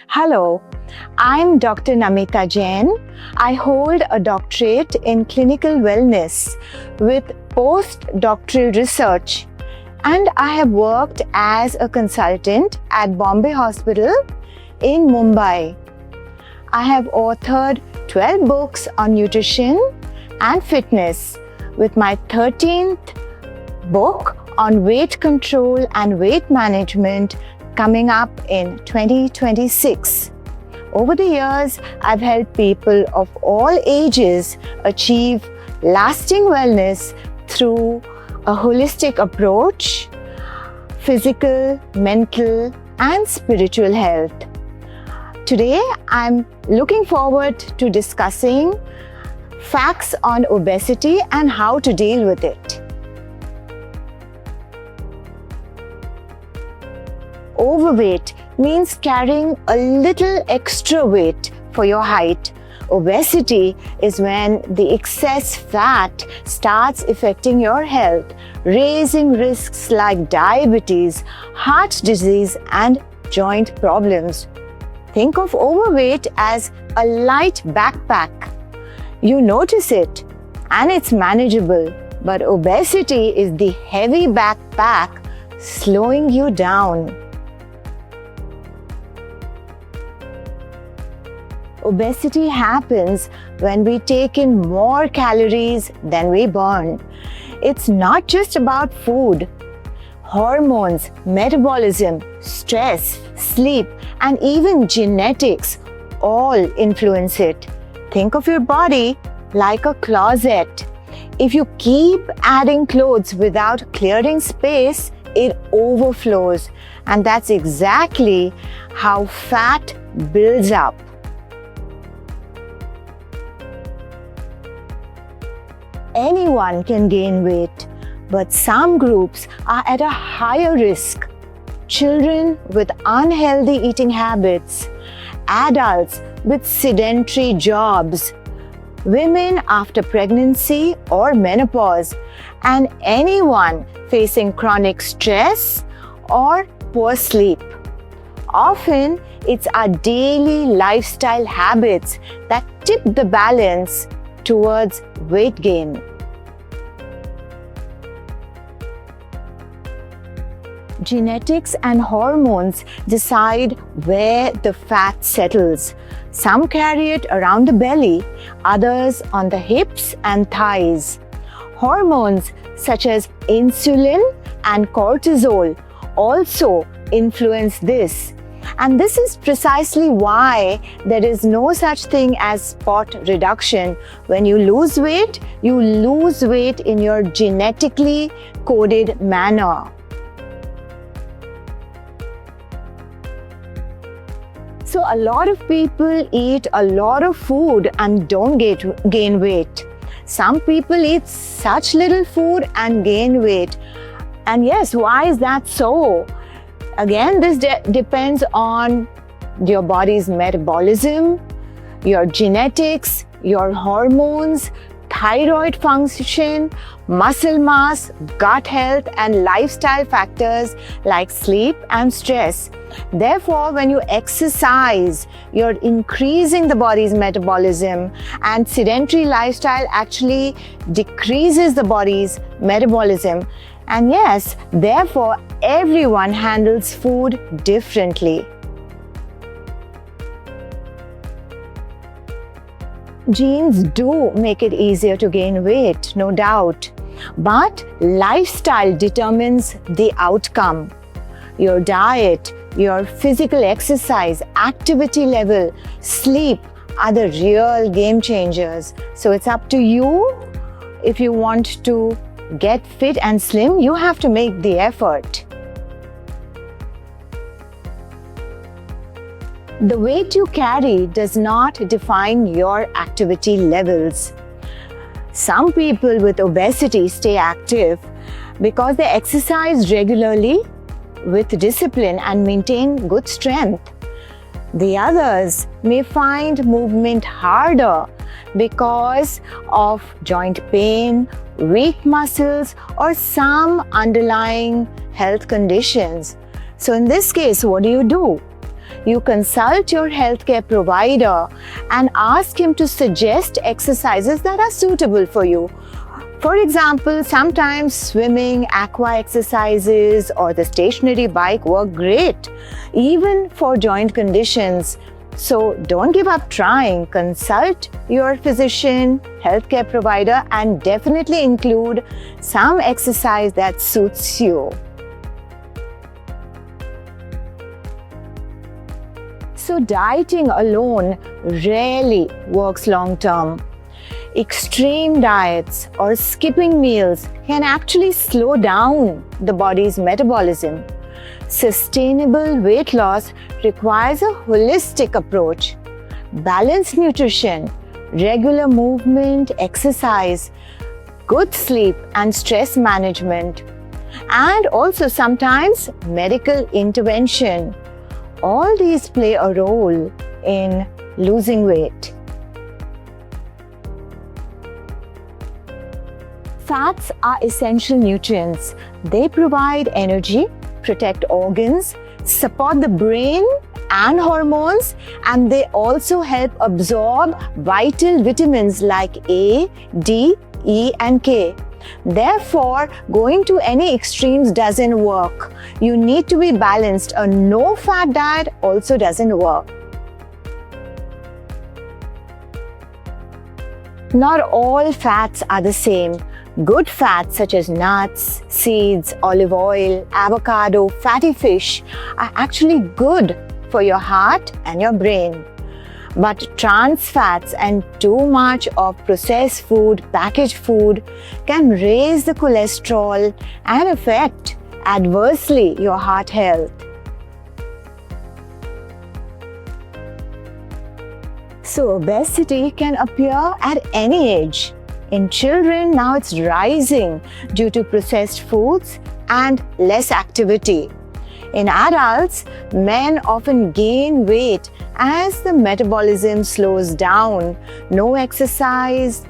Hello, I'm Dr. Namita Jain. I hold a doctorate in clinical wellness with post-doctoral research, and I have worked as a consultant at Bombay Hospital in Mumbai. I have authored 12 books on nutrition and fitness, with my 13th book on weight control and weight management coming up in 2026. Over the years, I've helped people of all ages achieve lasting wellness through a holistic approach, physical, mental, and spiritual health. Today, I'm looking forward to discussing facts on obesity and how to deal with it. Overweight means carrying a little extra weight for your height. Obesity is when the excess fat starts affecting your health, raising risks like diabetes, heart disease, and joint problems. Think of overweight as a light backpack. You notice it and it's manageable, but obesity is the heavy backpack slowing you down. Obesity happens when we take in more calories than we burn. It's not just about food. Hormones, metabolism, stress, sleep, and even genetics all influence it. Think of your body like a closet. If you keep adding clothes without clearing space, it overflows. And that's exactly how fat builds up. Anyone can gain weight, but some groups are at a higher risk. Children with unhealthy eating habits, adults with sedentary jobs, women after pregnancy or menopause, and anyone facing chronic stress or poor sleep. Often, it's our daily lifestyle habits that tip the balance towards weight gain. Genetics and hormones decide where the fat settles. Some carry it around the belly, others on the hips and thighs. Hormones such as insulin and cortisol also influence this. And this is precisely why there is no such thing as spot reduction. When you lose weight in your genetically coded manner. So a lot of people eat a lot of food and don't gain weight. Some people eat such little food and gain weight. And yes, why is that so? Again, this depends on your body's metabolism, your genetics, your hormones, thyroid function, muscle mass, gut health, and lifestyle factors like sleep and stress. Therefore, when you exercise, you're increasing the body's metabolism, and sedentary lifestyle actually decreases the body's metabolism. And yes, therefore, everyone handles food differently. Genes do make it easier to gain weight, no doubt. But lifestyle determines the outcome. Your diet, your physical exercise, activity level, sleep are the real game changers. So it's up to you. If you want to get fit and slim, you have to make the effort. The weight you carry does not define your activity levels. Some people with obesity stay active because they exercise regularly with discipline and maintain good strength. The others may find movement harder because of joint pain, weak muscles, or some underlying health conditions. So in this case, what do? you consult your healthcare provider and ask him to suggest exercises that are suitable for you. For example, sometimes swimming, aqua exercises, or the stationary bike work great, even for joint conditions. So don't give up trying. Consult your physician, healthcare provider, and definitely include some exercise that suits you. So dieting alone rarely works long term. Extreme diets or skipping meals can actually slow down the body's metabolism. Sustainable weight loss requires a holistic approach. Balanced nutrition, regular movement, exercise, good sleep and stress management, and also sometimes medical intervention. All these play a role in losing weight. Fats are essential nutrients. They provide energy, protect organs, support the brain and hormones, and they also help absorb vital vitamins like A, D, E, and K. Therefore, going to any extremes doesn't work. You need to be balanced. A no-fat diet also doesn't work. Not all fats are the same. Good fats such as nuts, seeds, olive oil, avocado, fatty fish are actually good for your heart and your brain. But trans fats and too much of processed food, packaged food can raise the cholesterol and affect adversely your heart health. So obesity can appear at any age. In children, now it's rising due to processed foods and less activity. In adults, men often gain weight as the metabolism slows down, no exercise,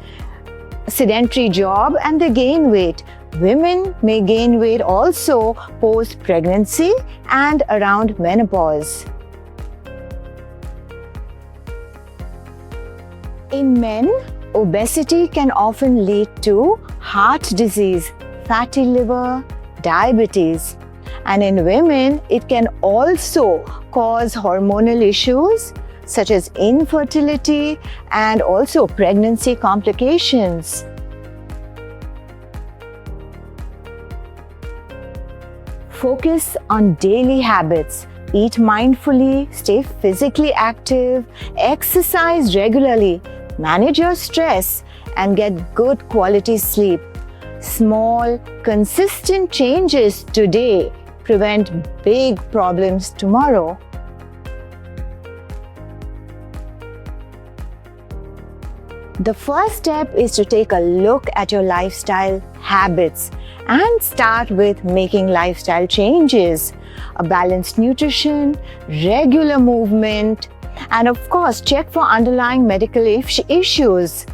sedentary job, and they gain weight. Women may gain weight also post-pregnancy and around menopause. In men, obesity can often lead to heart disease, fatty liver, diabetes. And in women, it can also cause hormonal issues such as infertility and also pregnancy complications. Focus on daily habits. Eat mindfully, stay physically active, exercise regularly, manage your stress, and get good quality sleep. Small, consistent changes today prevent big problems tomorrow. The first step is to take a look at your lifestyle habits and start with making lifestyle changes. A balanced nutrition, regular movement, and of course, check for underlying medical issues.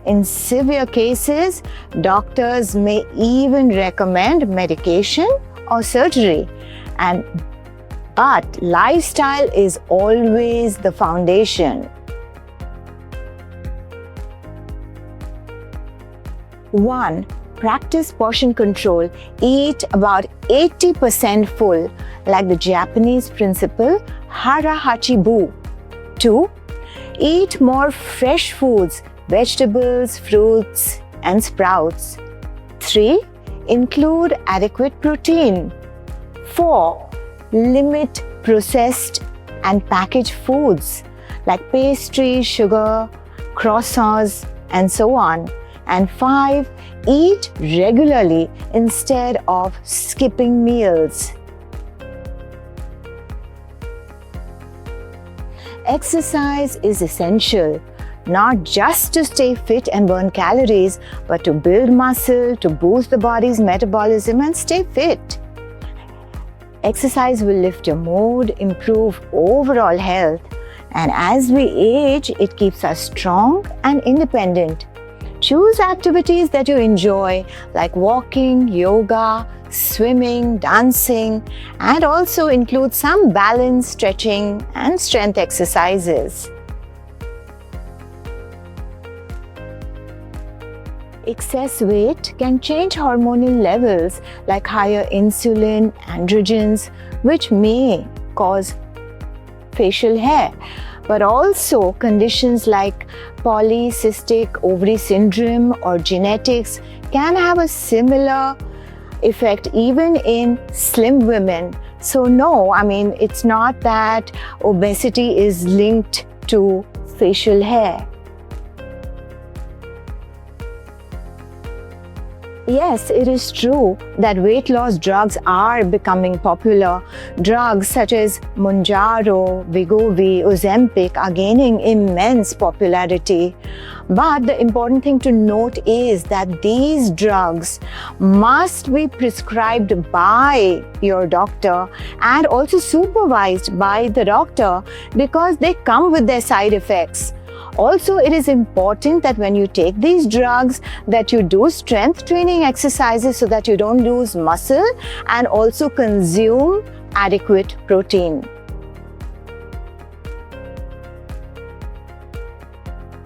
In severe cases, doctors may even recommend medication or surgery. But lifestyle is always the foundation. 1. Practice portion control. Eat about 80% full, like the Japanese principle hara hachi bu. 2. Eat more fresh foods, vegetables, fruits, and sprouts. 3. Include adequate protein. 4. Limit processed and packaged foods like pastries, sugar, croissants, and so on. And 5. Eat regularly instead of skipping meals. Exercise is essential, not just to stay fit and burn calories, but to build muscle, to boost the body's metabolism and stay fit. Exercise will lift your mood, improve overall health, and as we age, it keeps us strong and independent. Choose activities that you enjoy, like walking, yoga, swimming, dancing, and also include some balance, stretching, and strength exercises. Excess weight can change hormonal levels like higher insulin, androgens, which may cause facial hair, but also conditions like polycystic ovary syndrome or genetics can have a similar effect even in slim women. So no, it's not that obesity is linked to facial hair. Yes, it is true that weight loss drugs are becoming popular. Drugs such as Mounjaro, Wegovy, Ozempic are gaining immense popularity. But the important thing to note is that these drugs must be prescribed by your doctor and also supervised by the doctor because they come with their side effects. Also, it is important that when you take these drugs that you do strength training exercises so that you don't lose muscle and also consume adequate protein.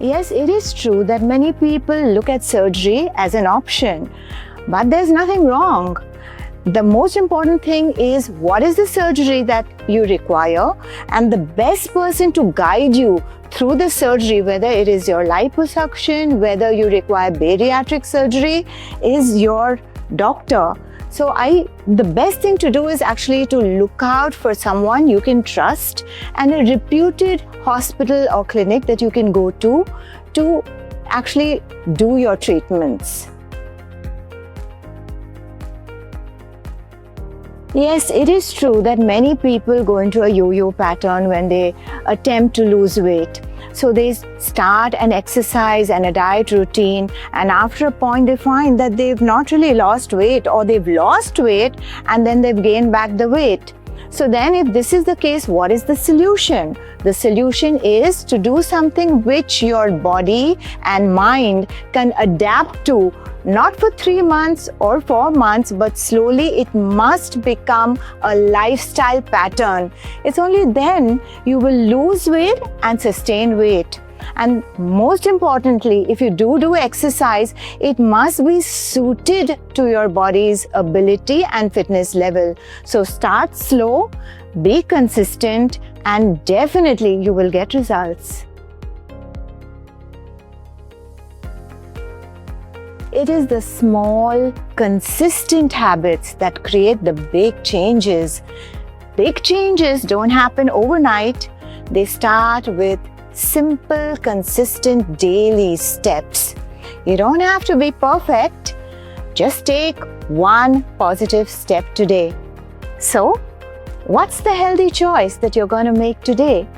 Yes, it is true that many people look at surgery as an option, but there's nothing wrong. The most important thing is what is the surgery that you require, and the best person to guide you through the surgery, whether it is your liposuction, whether you require bariatric surgery, is your doctor. So the best thing to do is actually to look out for someone you can trust and a reputed hospital or clinic that you can go to actually do your treatments. Yes, it is true that many people go into a yo-yo pattern when they attempt to lose weight. So they start an exercise and a diet routine, and after a point they find that they've not really lost weight, or they've lost weight and then they've gained back the weight. So then if this is the case, what is the solution? The solution is to do something which your body and mind can adapt to, not for 3 months or 4 months, but slowly it must become a lifestyle pattern. It's only then you will lose weight and sustain weight. And most importantly, if you do exercise, it must be suited to your body's ability and fitness level. So start slow, be consistent, and definitely you will get results. It is the small, consistent habits that create the big changes. Big changes don't happen overnight. They start with simple, consistent daily steps. You don't have to be perfect. Just take one positive step today. So, what's the healthy choice that you're going to make today?